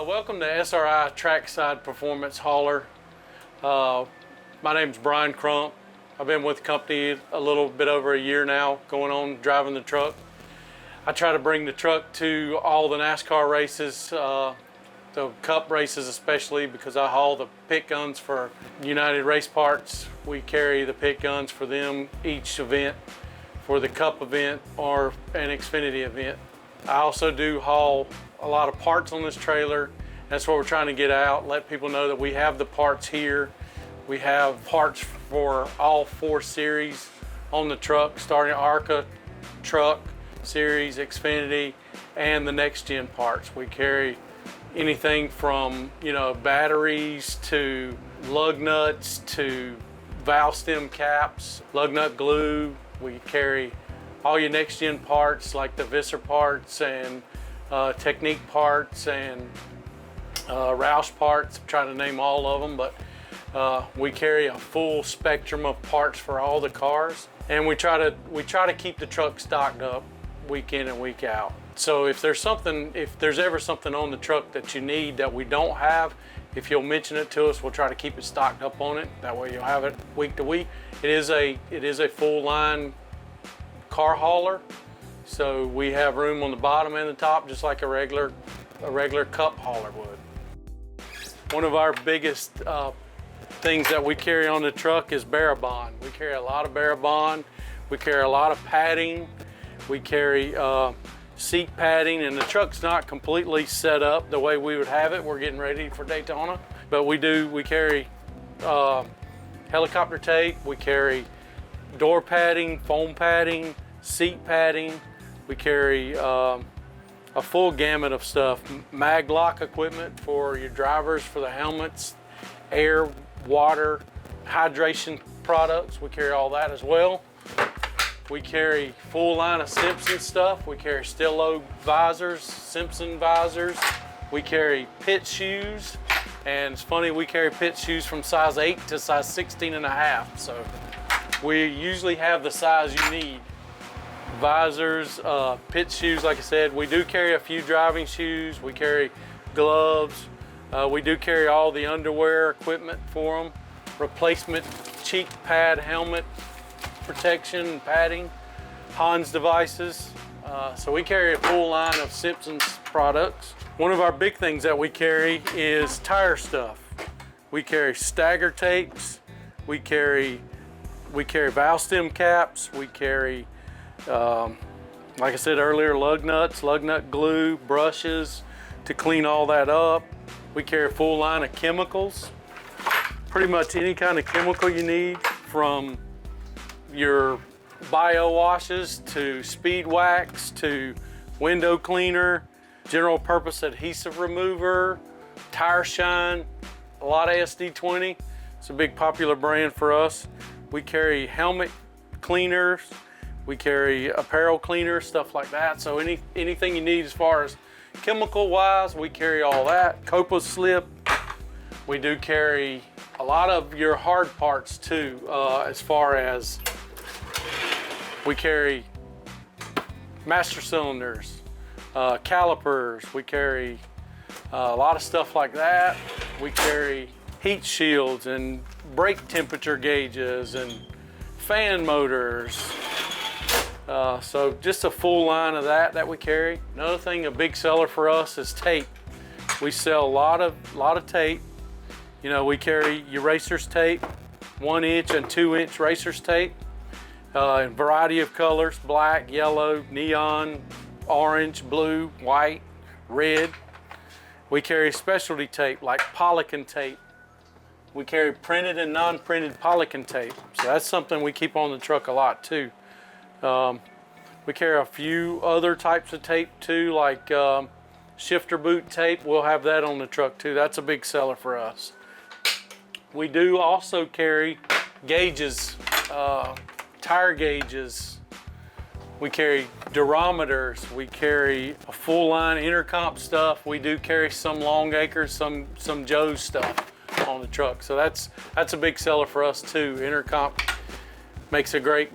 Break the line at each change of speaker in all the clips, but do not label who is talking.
Welcome to SRI Trackside Performance Hauler. My name's Brian Crump. I've been with the company a little bit over a year now, going on driving the truck. I try to bring the truck to all the Nascar races, the Cup races especially, because I haul the pit guns for United Race Parts. We carry the pit guns for them each event, for the Cup event or an Xfinity event. I also do haul a lot of parts on this trailer. That's what we're trying to get out, let people know that we have the parts here. We have parts for all 4 series on the truck, starting ARCA, Truck, Series, Xfinity, and the next gen parts. We carry anything from, batteries to lug nuts to valve stem caps, lug nut glue. We carry all your next gen parts like the Visser parts and Technique parts and Roush parts. I'm trying to name all of them, but we carry a full spectrum of parts for all the cars, and we try to keep the truck stocked up week in and week out. So if there's ever something on the truck that you need that we don't have, if you'll mention it to us, we'll try to keep it stocked up on it. That way you'll have it week to week. It is a full line car hauler, so we have room on the bottom and the top, just like a regular Cup hauler would. One of our biggest things that we carry on the truck is Barabond. We carry a lot of Barabond. We carry a lot of padding. We carry seat padding, and the truck's not completely set up the way we would have it. We're getting ready for Daytona, but we carry helicopter tape. We carry door padding, foam padding, seat padding. We carry a full gamut of stuff. Mag lock equipment for your drivers, for the helmets, air, water, hydration products. We carry all that as well. We carry full line of Simpson stuff. We carry Stillo visors, Simpson visors. We carry pit shoes, and it's funny, we carry pit shoes from size 8 to size 16 and a half. So we usually have the size you need. Visors, pit shoes, like I said. We do carry a few driving shoes. We carry gloves. We do carry all the underwear equipment for them. Replacement cheek pad, helmet protection, padding, Hans devices. So we carry a full line of Simpson's products. One of our big things that we carry is tire stuff. We carry stagger tapes. We carry valve stem caps. We carry, like I said earlier, lug nuts, lug nut glue, brushes to clean all that up. We carry a full line of chemicals. Pretty much any kind of chemical you need, from your bio washes to speed wax to window cleaner, general purpose adhesive remover, tire shine, a lot of SD20. It's a big popular brand for us. We carry helmet cleaners. We carry apparel cleaners, stuff like that. So anything you need as far as chemical wise, we carry all that. Copa slip. We do carry a lot of your hard parts too, as far as we carry master cylinders, calipers. We carry a lot of stuff like that. We carry heat shields and brake temperature gauges and fan motors. So just a full line of that we carry. Another thing, a big seller for us is tape. We sell a lot of tape. We carry your racers tape, 1 inch and 2 inch racers tape, in a variety of colors: black, yellow, neon, orange, blue, white, red. We carry specialty tape like Polycon tape. We carry printed and non-printed Polycon tape. So that's something we keep on the truck a lot too. We carry a few other types of tape too, like shifter boot tape. We'll have that on the truck too. That's a big seller for us. We do also carry gauges, tire gauges. We carry durometers. We carry a full line intercomp stuff. We do carry some long acres, some Joe's stuff on the truck. So that's a big seller for us too. Intercomp makes a great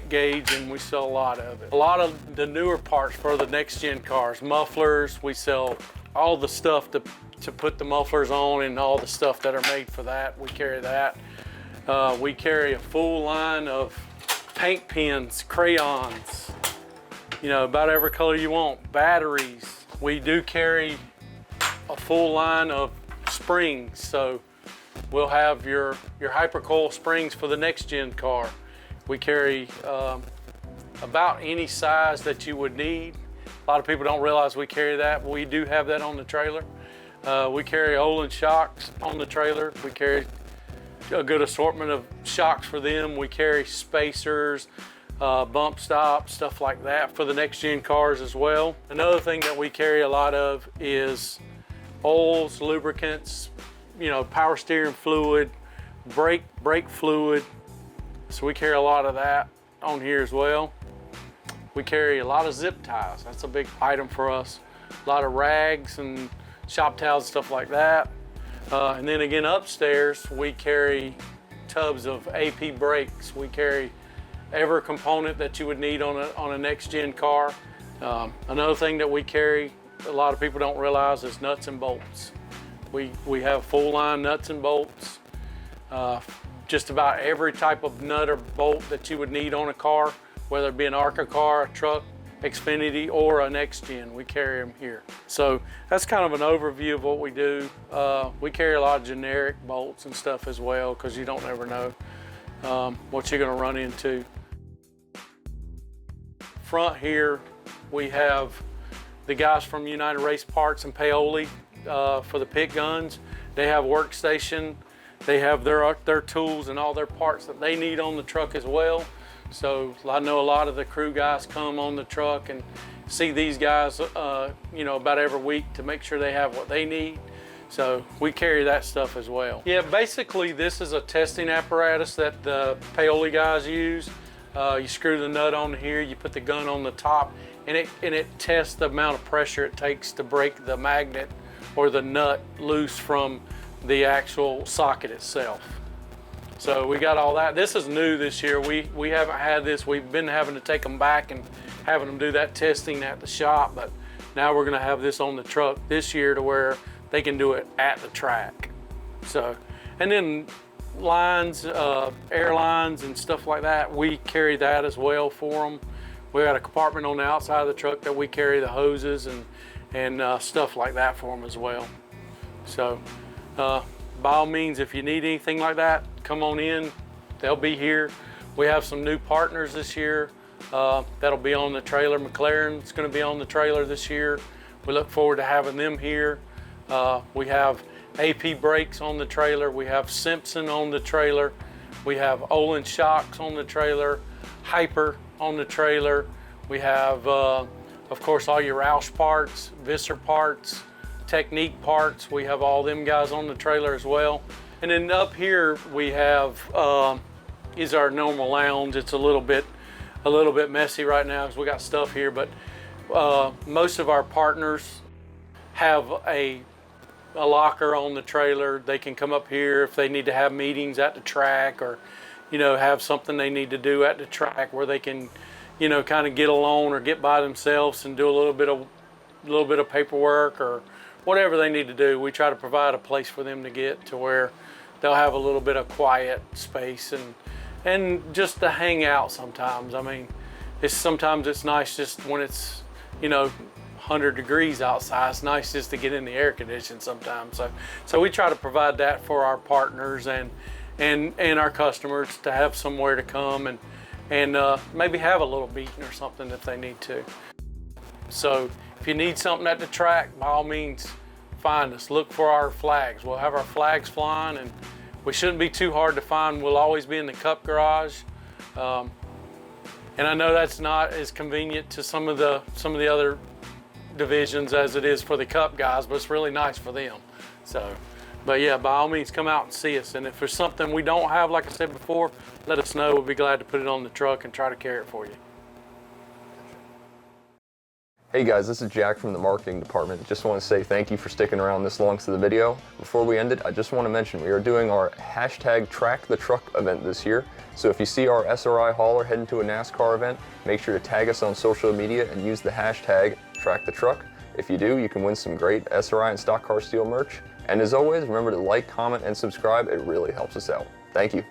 gauge, and we sell a lot of it. A lot of the newer parts for the next gen cars, mufflers. We sell all the stuff to put the mufflers on and all the stuff that are made for that. We carry that. We carry a full line of paint pens, crayons, you know, about every color you want, batteries. We do carry a full line of springs, so we'll have your hypercoil springs for the next gen car. We carry about any size that you would need. A lot of people don't realize we carry that, but we do have that on the trailer. We carry Olin shocks on the trailer. We carry a good assortment of shocks for them. We carry spacers, bump stops, stuff like that for the next gen cars as well. Another thing that we carry a lot of is oils, lubricants, you know, power steering fluid, brake fluid. So we carry a lot of that on here as well. We carry a lot of zip ties. That's a big item for us. A lot of rags and shop towels, stuff like that. And then again, upstairs, we carry tubs of AP brakes. We carry every component that you would need on a next gen car. Another thing that we carry, a lot of people don't realize, is nuts and bolts. We have full line nuts and bolts. Just about every type of nut or bolt that you would need on a car, whether it be an ARCA car, a truck, Xfinity, or a next gen, we carry them here. So that's kind of an overview of what we do. We carry a lot of generic bolts and stuff as well, because you don't ever know what you're gonna run into. Front here, we have the guys from United Race Parts and Paoli for the pit guns. They have workstation. They have their tools and all their parts that they need on the truck as well. So I know a lot of the crew guys come on the truck and see these guys, you know, about every week to make sure they have what they need. So we carry that stuff as well. Yeah, basically this is a testing apparatus that the Paoli guys use. You screw the nut on here, you put the gun on the top, and it tests the amount of pressure it takes to break the magnet or the nut loose from the actual socket itself. So we got all that. This is new this year. We haven't had this. We've been having to take them back and having them do that testing at the shop, but now we're gonna have this on the truck this year to where they can do it at the track. So, and then lines, air lines and stuff like that, we carry that as well for them. We got a compartment on the outside of the truck that we carry the hoses and stuff like that for them as well. So by all means, if you need anything like that, come on in, they'll be here. We have some new partners this year that'll be on the trailer. McLaren's gonna be on the trailer this year. We look forward to having them here. We have AP brakes on the trailer. We have Simpson on the trailer. We have Olin shocks on the trailer, Hyper on the trailer. We have, of course, all your Roush parts, Visser parts, Technique parts. We have all them guys on the trailer as well. And then up here we have is our normal lounge. It's a little bit messy right now because we got stuff here, but most of our partners have a locker on the trailer. They can come up here if they need to have meetings at the track, or you know, have something they need to do at the track where they can, you know, kind of get alone or get by themselves and do a little bit of paperwork or whatever they need to do. We try to provide a place for them to get to where they'll have a little bit of quiet space and just to hang out sometimes. I mean, sometimes it's nice just when it's, you know, 100 degrees outside. It's nice just to get in the air conditioning sometimes. So we try to provide that for our partners and our customers to have somewhere to come and maybe have a little meeting or something if they need to. So if you need something at the track, by all means, find us. Look for our flags. We'll have our flags flying, and we shouldn't be too hard to find. We'll always be in the Cup garage. And I know that's not as convenient to some of the other divisions as it is for the Cup guys, but it's really nice for them. So, but yeah, by all means, come out and see us. And if there's something we don't have, like I said before, let us know. We'll be glad to put it on the truck and try to carry it for you.
Hey guys, this is Jack from the marketing department. Just want to say thank you for sticking around this long to the video. Before we end it, I just want to mention we are doing our #TrackTheTruck event this year. So if you see our SRI hauler heading to a NASCAR event, make sure to tag us on social media and use the hashtag #TrackTheTruck. If you do, you can win some great SRI and Stock Car Steel merch. And as always, remember to like, comment, and subscribe. It really helps us out. Thank you.